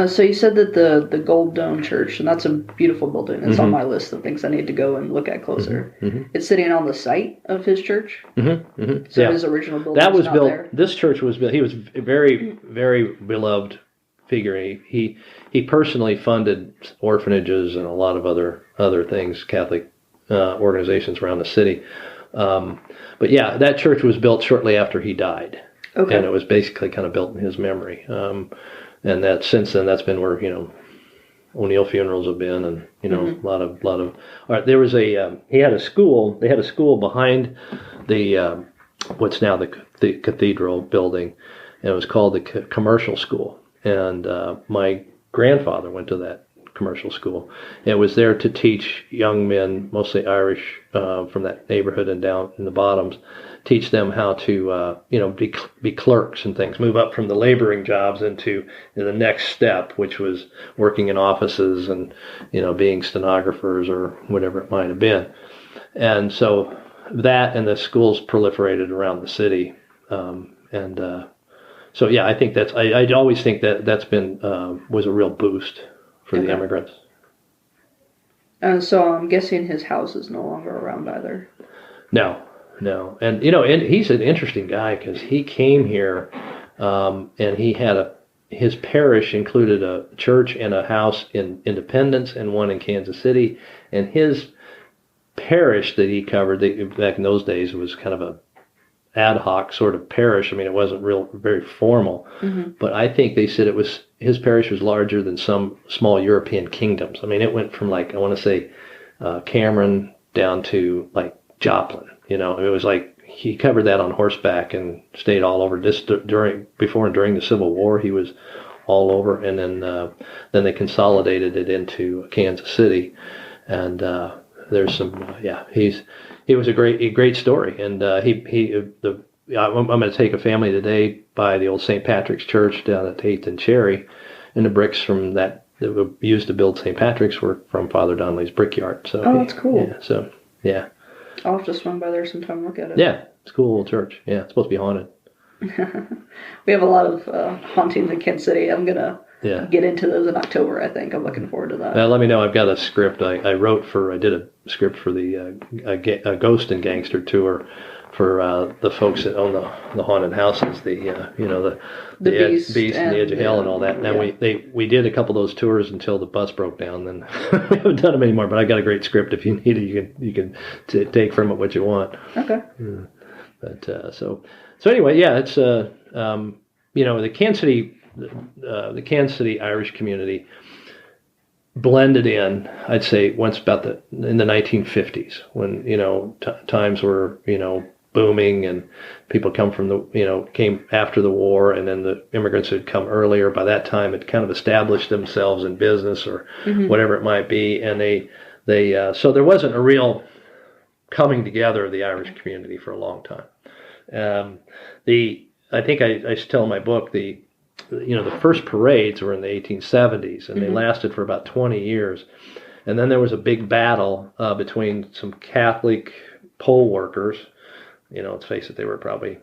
So you said that the Gold Dome Church, and that's a beautiful building. It's mm-hmm. on my list of things I need to go and look at closer. Mm-hmm. It's sitting on the site of his church. Mm-hmm. Mm-hmm. So his original building that was not built. There. This church was built. He was a very, very beloved figure. He he personally funded orphanages and a lot of other things, Catholic organizations around the city. But yeah, that church was built shortly after he died. Okay. And it was basically kind of built in his memory. And that since then, that's been where, O'Neill funerals have been, and, a lot of, all right, there was they had a school behind the, what's now the cathedral building, and it was called the commercial school. And my grandfather went to that commercial school. It was there to teach young men, mostly Irish, from that neighborhood and down in the bottoms, teach them how to, be clerks and things, move up from the laboring jobs into the next step, which was working in offices and, being stenographers or whatever it might have been. And so that and the schools proliferated around the city. So yeah, I think I always think that's been, was a real boost for the immigrants. So I'm guessing his house is no longer around either. No. And, and he's an interesting guy because he came here, and he had his parish included a church and a house in Independence and one in Kansas City. And his parish that he covered, back in those days, was kind of a ad hoc sort of parish. I mean, it wasn't very formal, but I think they said his parish was larger than some small European kingdoms. I mean, it went from, like, I want to say Cameron down to like Joplin. It was like he covered that on horseback and stayed all over. Just before and during the Civil War, he was all over, and then they consolidated it into Kansas City, and there's some he was a great story, and I'm going to take a family today by the old St. Patrick's Church down at 8th and Cherry, and the bricks from that were used to build St. Patrick's were from Father Donnelly's brickyard. So that's cool. Yeah, so yeah. I'll have to swing by there sometime and look at it. Yeah, it's a cool little church. Yeah, it's supposed to be haunted. We have a lot of hauntings in Kansas City. I'm going to get into those in October, I think. I'm looking forward to that. Let me know. I've got a script. I did a script for the a Ghost and Gangster tour for the folks that own the haunted houses, the Beast and the Edge of Hell and all that. And we did a couple of those tours until the bus broke down. Then we haven't done them anymore. But I got a great script. If you need it, you can take from it what you want. Okay. But so anyway, yeah, it's the Kansas City Irish community blended in, I'd say, in the 1950s, when times were booming, and people came after the war, and then the immigrants had come earlier. By that time, it kind of established themselves in business or whatever it might be, and they so there wasn't a real coming together of the Irish community for a long time. I think I tell in my book the first parades were in the 1870s, and they lasted for about 20 years. And then there was a big battle between some Catholic poll workers. Let's face it, they were probably,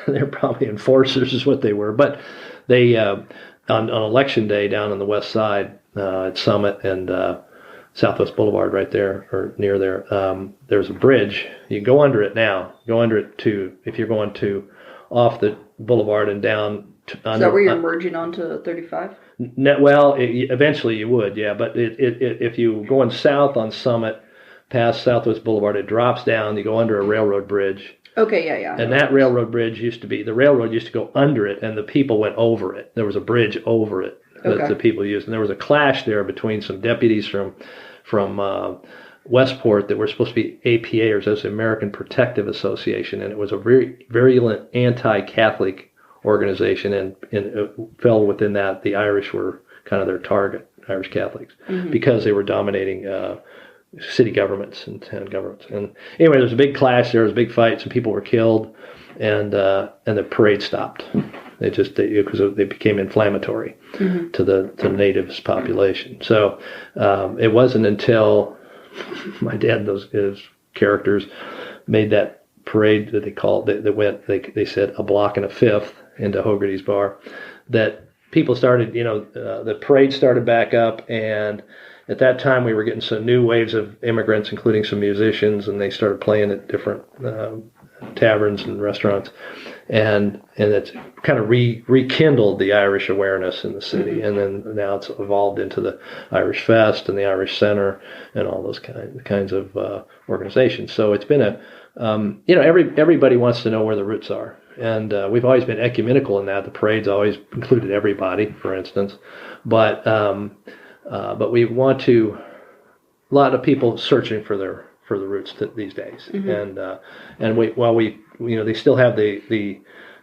they're probably enforcers is what they were. But they, on election day down on the west side at Summit and Southwest Boulevard right there, or near there, there's a bridge. You can go under it now. Go under it if you're going off the boulevard and down. Is that where you're merging onto 35? Well, eventually you would, yeah. But if you going south on Summit, past Southwest Boulevard, it drops down. You go under a railroad bridge. Okay, yeah. And that railroad bridge the railroad used to go under it, and the people went over it. There was a bridge over it that the people used. And there was a clash there between some deputies from Westport that were supposed to be APAers, that's the American Protective Association, and it was a very virulent anti-Catholic organization, and it fell within that. The Irish were kind of their target, Irish Catholics, because they were dominating city governments and town governments. And anyway, there was a big clash. There was a big fight. Some people were killed, and the parade stopped. Because they became inflammatory to the natives population. So it wasn't until my dad and his characters made that parade that they called they said a block and a fifth into Hogarty's Bar, that people started, the parade started back up, and at that time we were getting some new waves of immigrants, including some musicians, and they started playing at different taverns and restaurants. and it's kind of rekindled the Irish awareness in the city, and then now it's evolved into the Irish Fest and the Irish Center and all those kinds of organizations. So it's been everybody wants to know where the roots are, and we've always been ecumenical in that. The parade's always included everybody, for instance, but we want to. A lot of people searching for the roots these days, and they still have the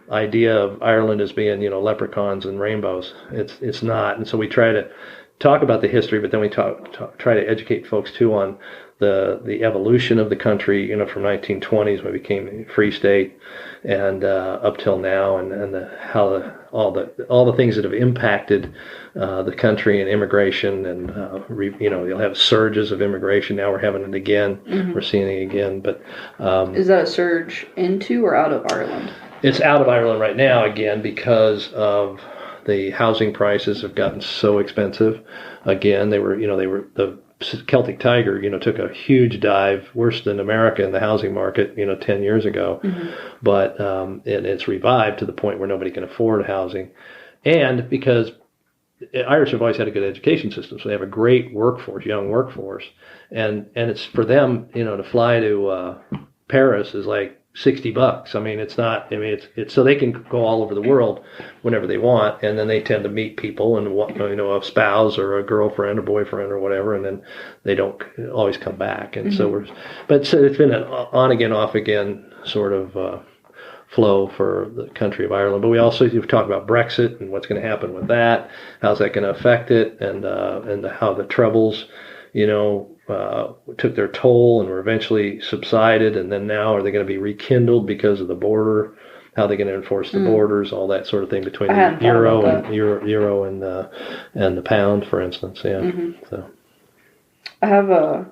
idea of Ireland as being leprechauns and rainbows. It's not, and so we try to talk about the history, but then we try to educate folks too on the evolution of the country, from 1920s when it became a free state, and up till now, and how all the things that have impacted the country and immigration, and you'll have surges of immigration. Now we're having it again. We're seeing it again, but is that a surge into or out of Ireland? It's out of Ireland right now again because of the housing prices have gotten so expensive. Again, they were the Celtic Tiger, took a huge dive, worse than America in the housing market, 10 years ago. But it's revived to the point where nobody can afford housing. And because Irish have always had a good education system, so they have a great workforce, young workforce. And it's for them, to fly to Paris is like $60. I mean, it's not. I mean, it's so they can go all over the world whenever they want, and then they tend to meet people and a spouse or a girlfriend or boyfriend or whatever, and then they don't always come back. And so it's been an on again, off again sort of flow for the country of Ireland. But we also talk about Brexit and what's going to happen with that. How's that going to affect it, and how the Troubles, took their toll and were eventually subsided, and then now are they going to be rekindled because of the border? How are they going to enforce the borders? All that sort of thing between the euro and the pound, for instance. Yeah. So I have a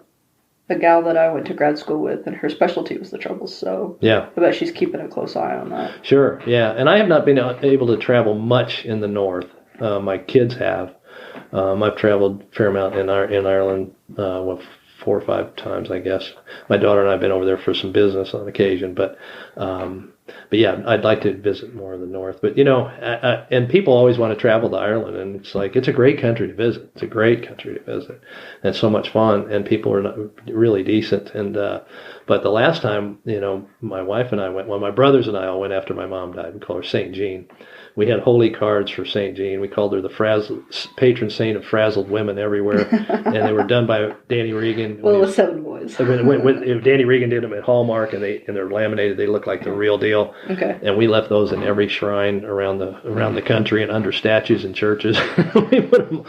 gal that I went to grad school with, and her specialty was the Troubles. So yeah, I bet she's keeping a close eye on that. Sure. Yeah, and I have not been able to travel much in the north. My kids have. I've traveled a fair amount in Ireland, 4 or 5 times, I guess. My daughter and I have been over there for some business on occasion, but yeah, I'd like to visit more of the north. But and people always want to travel to Ireland, and it's like it's a great country to visit. It's a great country to visit, and so much fun, and people are really decent. And but the last time, my wife and I went. Well, my brothers and I all went after my mom died. We call her Saint Jean. We had holy cards for St. Jean. We called her the patron saint of frazzled women everywhere. And they were done by Danny Regan. Well, with 7 boys. Danny Regan did them at Hallmark, and they're laminated. They look like the real deal. Okay. And we left those in every shrine around the country and under statues in churches. We put them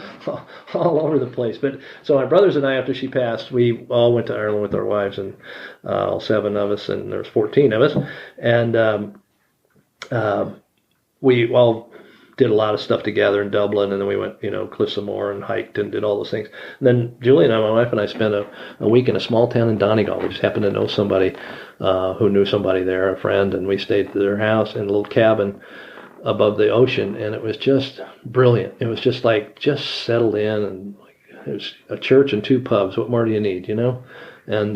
all over the place. But so my brothers and I, after she passed, we all went to Ireland with our wives, and all 7 of us, and there's 14 of us. And we all did a lot of stuff together in Dublin, and then we went, Cliffs of Moher and hiked and did all those things. And then Julie and I, my wife and I, spent a week in a small town in Donegal. We just happened to know somebody who knew somebody there, a friend, and we stayed at their house in a little cabin above the ocean, and it was just brilliant. It was just settled in, and it was a church and 2 pubs. What more do you need, And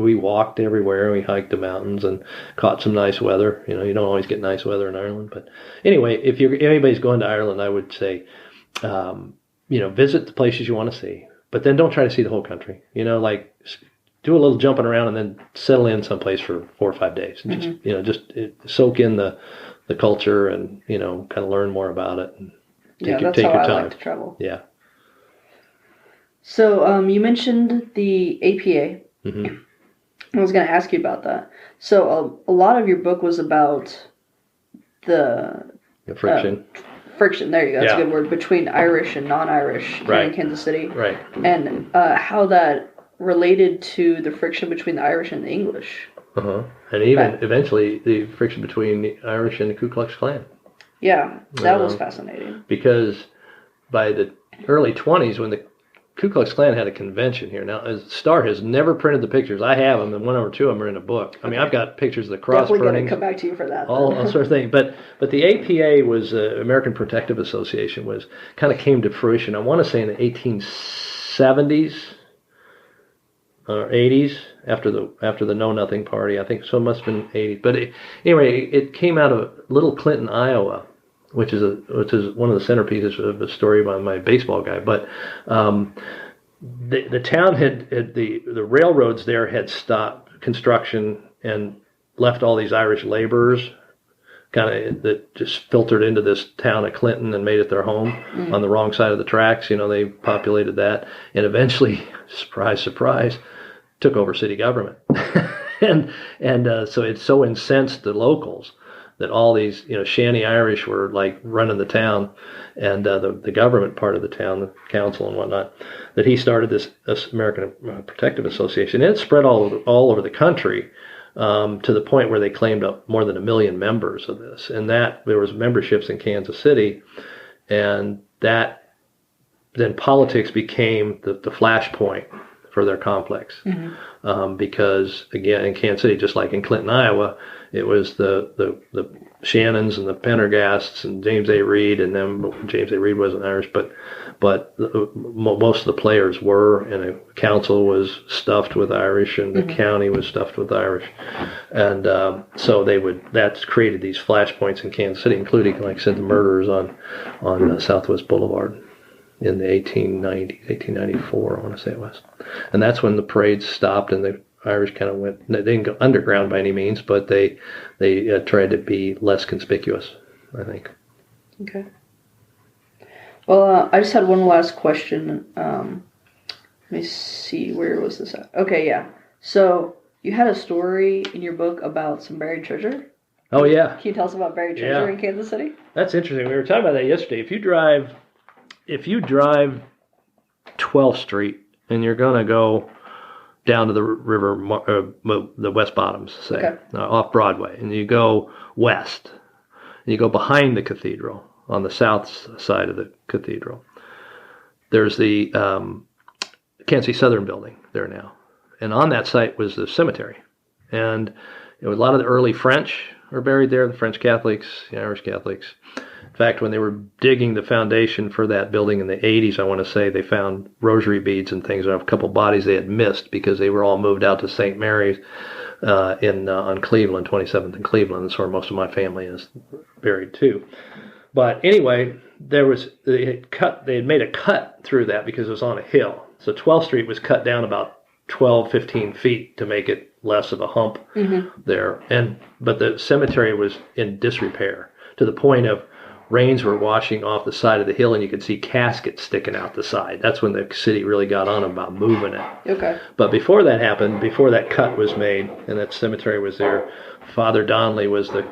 we walked everywhere. We hiked the mountains and caught some nice weather. You don't always get nice weather in Ireland, but anyway, if anybody's going to Ireland, I would say, visit the places you want to see, but then don't try to see the whole country. Do a little jumping around and then settle in someplace for 4 or 5 days, and just soak in the culture and kind of learn more about it. And take your time. I like to travel. Yeah. So you mentioned the APA. I was going to ask you about that. So a lot of your book was about the friction. Friction, there you go. That's a good word, between Irish and non-Irish in Kansas City. Right. And how that related to the friction between the Irish and the English. And even eventually the friction between the Irish and the Ku Klux Klan. Yeah, that was fascinating. Because by the early 20s, when the Ku Klux Klan had a convention here. Now, Star has never printed the pictures. I have them, and 1 or 2 of them are in a book. I mean, I've got pictures of the cross Definitely burning. Definitely going to come back to you for that. All sort of thing. But the APA was American Protective Association kind of came to fruition. I want to say in the 1870s, 80s after the Know Nothing Party. I think so. It must have been 80s. But anyway, it came out of Little Clinton, Iowa, which is one of the centerpieces of the story by my baseball guy. But the town had the railroads there had stopped construction and left all these Irish laborers kind of that just filtered into this town of Clinton and made it their home on the wrong side of the tracks. They populated that and eventually, surprise, surprise, took over city government. and so it so incensed the locals that all these, Shanty Irish were like running the town and the government part of the town, the council and whatnot, that he started this American Protective Association. And it spread all over the country. To the point where they claimed up more than 1 million members of this, and that there was memberships in Kansas City, and that then politics became the flashpoint for their complex, because again in Kansas City, just like in Clinton, Iowa, it was the Shannons and the Pendergasts and James A. Reed, and then James A. Reed wasn't Irish, but most of the players were, and the council was stuffed with Irish, and the county was stuffed with Irish, and so that's created these flashpoints in Kansas City, including, like I said, the murders on Southwest Boulevard in the 1894, I want to say it was, and that's when the parades stopped and the Irish kind of went. They didn't go underground by any means, but they tried to be less conspicuous, I think. Okay. Well, I just had one last question. Let me see, where was this at? Okay, yeah. So you had a story in your book about some buried treasure. Oh yeah. Can you tell us about buried treasure in Kansas City? That's interesting. We were talking about that yesterday. If you drive 12th Street and you're going to go down to the river, the West Bottoms, say, off Broadway, and you go west, and you go behind the cathedral on the south side of the cathedral, there's the Kansas City Southern building there now. And on that site was the cemetery. And a lot of the early French are buried there, the French Catholics, the Irish Catholics. In fact, when they were digging the foundation for that building in the 80s, I want to say, they found rosary beads and things of a couple bodies they had missed because they were all moved out to St. Mary's on Cleveland, 27th and Cleveland. That's where most of my family is buried too. But anyway, they had made a cut through that because it was on a hill. So 12th Street was cut down about 12, 15 feet to make it less of a hump there. But the cemetery was in disrepair to the point of rains were washing off the side of the hill and you could see caskets sticking out the side. That's when the city really got on about moving it. Okay. But before that happened, before that cut was made and that cemetery was there, Father Donnelly was the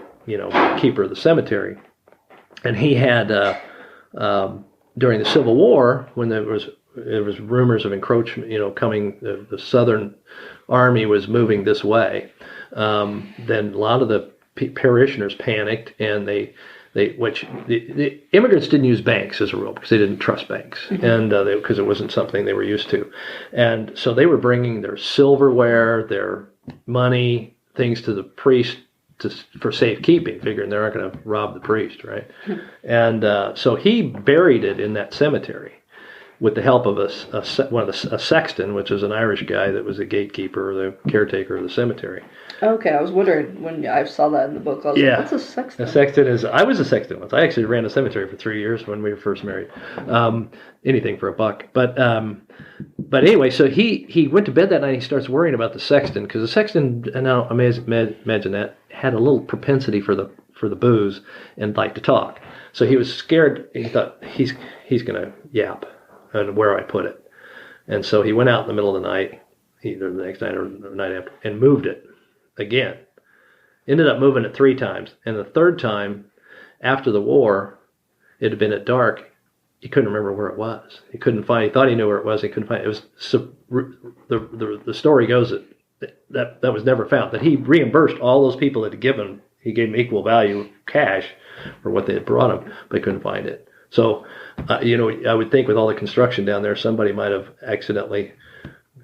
keeper of the cemetery. And he had, during the Civil War, when there was rumors of encroachment, coming, the Southern Army was moving this way, then a lot of the parishioners panicked, and the immigrants didn't use banks as a rule because they didn't trust banks, and because it wasn't something they were used to, and so they were bringing their silverware, their money, things to the priest for safekeeping, figuring they're not going to rob the priest, right? And so he buried it in that cemetery with the help of a sexton, which is an Irish guy that was the gatekeeper or the caretaker of the cemetery. Okay, I was wondering when I saw that in the book. I was like, what's a sexton? A sexton I was a sexton once. I actually ran a cemetery for 3 years when we were first married. Anything for a buck. But anyway, so he went to bed that night and he starts worrying about the sexton, because the sexton, and now imagine that, had a little propensity for the booze and liked to talk. So he was scared. He thought, he's going to yap on where I put it. And so he went out in the middle of the night, either the next night or the night after, and moved it again. Ended up moving it 3 times. And the third time, after the war, it had been at dark. He couldn't remember where it was. He couldn't find. He thought he knew where it was. He couldn't find it. It was the story goes that was never found. That he reimbursed all those people that had given. He gave them equal value cash for what they had brought him, but he couldn't find it. So, I would think with all the construction down there, somebody might have accidentally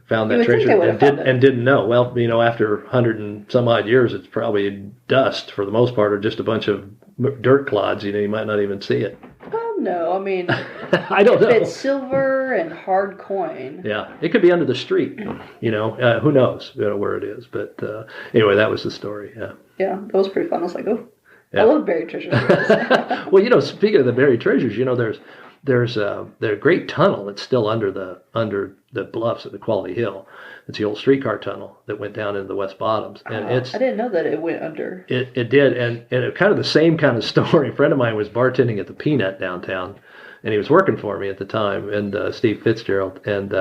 found that treasure and didn't know. Well, after 100 and some odd years, it's probably dust for the most part, or just a bunch of dirt clods. You might not even see it. No, I mean, I don't know. if it's silver and hard coin. Yeah, it could be under the street. Who knows where it is. But anyway, that was the story. Yeah. Yeah, that was pretty fun. I was like, oh, Yeah. I love buried treasures. Well, speaking of the buried treasures, there's a great tunnel that's still under the bluffs at the Quality Hill. It's the old streetcar tunnel that went down into the West Bottoms, and I didn't know that it went under. It did, and it kind of the same kind of story. A friend of mine was bartending at the Peanut downtown, and he was working for me at the time, and Steve Fitzgerald. And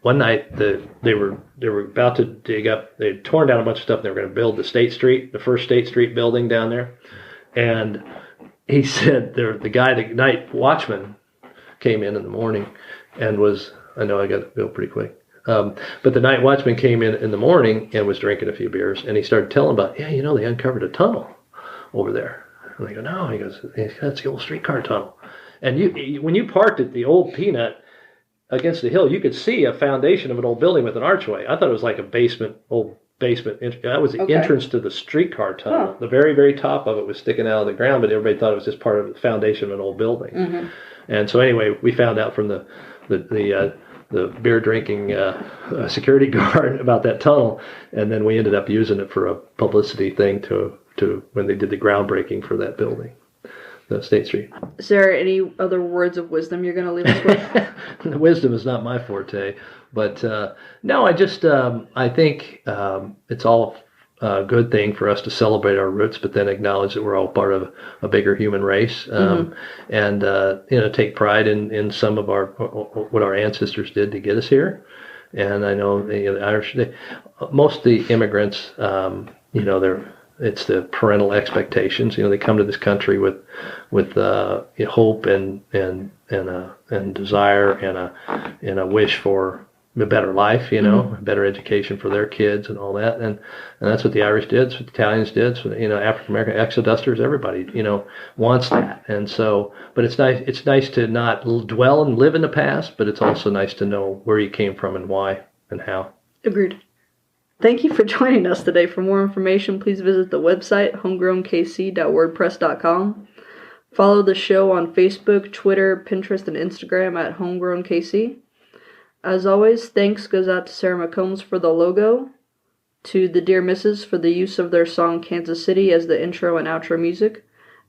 one night they were about to dig up. They'd torn down a bunch of stuff. And they were going to build the first State Street building down there, and he said the night watchman came in the morning and was, I know I got to go pretty quick. But the night watchman came in the morning and was drinking a few beers, and he started telling about, they uncovered a tunnel over there. And I go, no, he goes, that's the old streetcar tunnel. And when you parked at the old Peanut against the hill, you could see a foundation of an old building with an archway. I thought it was like old basement. That was the entrance to the streetcar tunnel. The very, very top of it was sticking out of the ground, but everybody thought it was just part of the foundation of an old building. Mm-hmm. And so anyway, we found out from the beer drinking security guard about that tunnel, and then we ended up using it for a publicity thing to when they did the groundbreaking for that building, the State Street. Is there any other words of wisdom you're going to leave us with? Wisdom is not my forte, but no, I think it's all a good thing for us to celebrate our roots, but then acknowledge that we're all part of a bigger human race, and take pride in some of what our ancestors did to get us here. And I know the Irish, most of the immigrants, it's the parental expectations. They come to this country with hope and desire and a wish for a better life, a better education for their kids and all that, and that's what the Irish did, it's what the Italians did, so, African American exodusters, everybody, wants that. And so, but it's nice to not dwell and live in the past, but it's also nice to know where you came from and why and how. Agreed. Thank you for joining us today. For more information, please visit the website homegrownkc.wordpress.com. Follow the show on Facebook, Twitter, Pinterest, and Instagram at HomegrownKC. As always, thanks goes out to Sarah McCombs for the logo, to the Dear Misses for the use of their song Kansas City as the intro and outro music,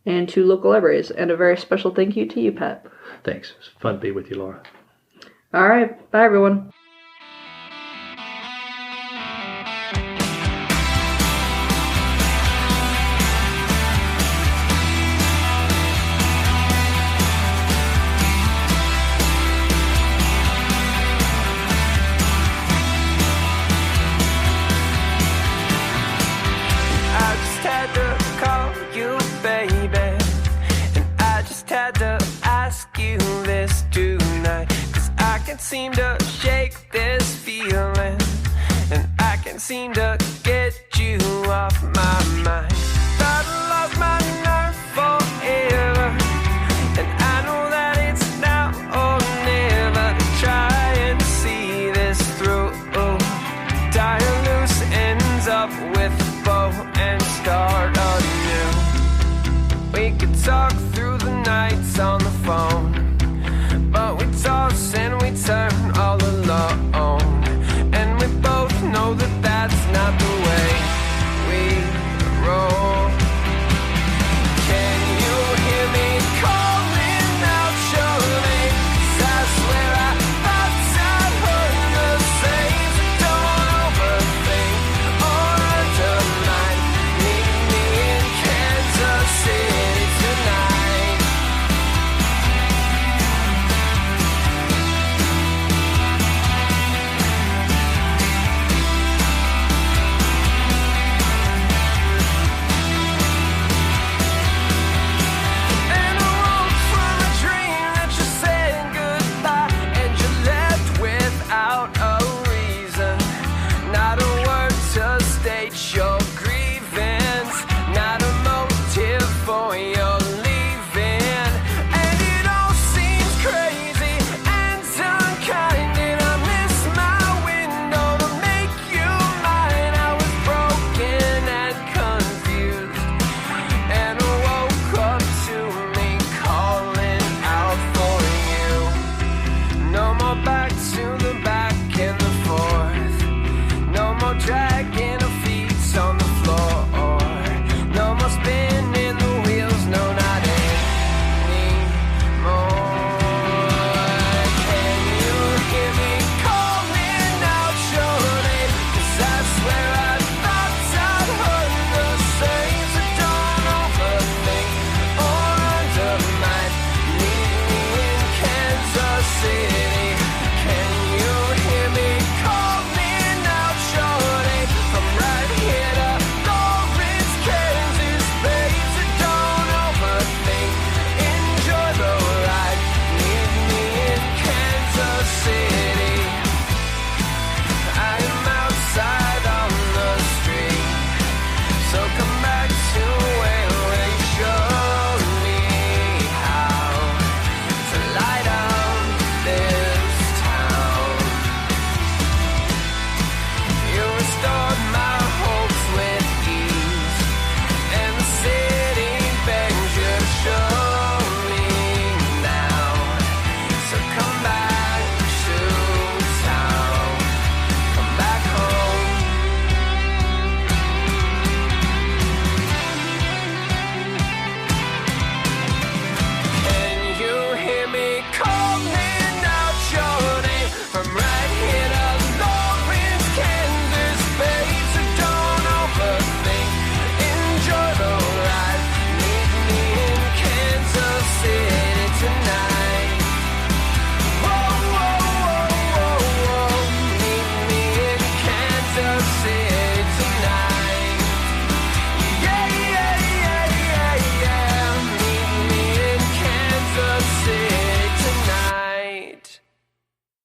and to local libraries. And a very special thank you to you, Pat. Thanks. It's fun to be with you, Laura. All right. Bye, everyone. Seem to shake this feeling, and I can't seem to get you off my mind.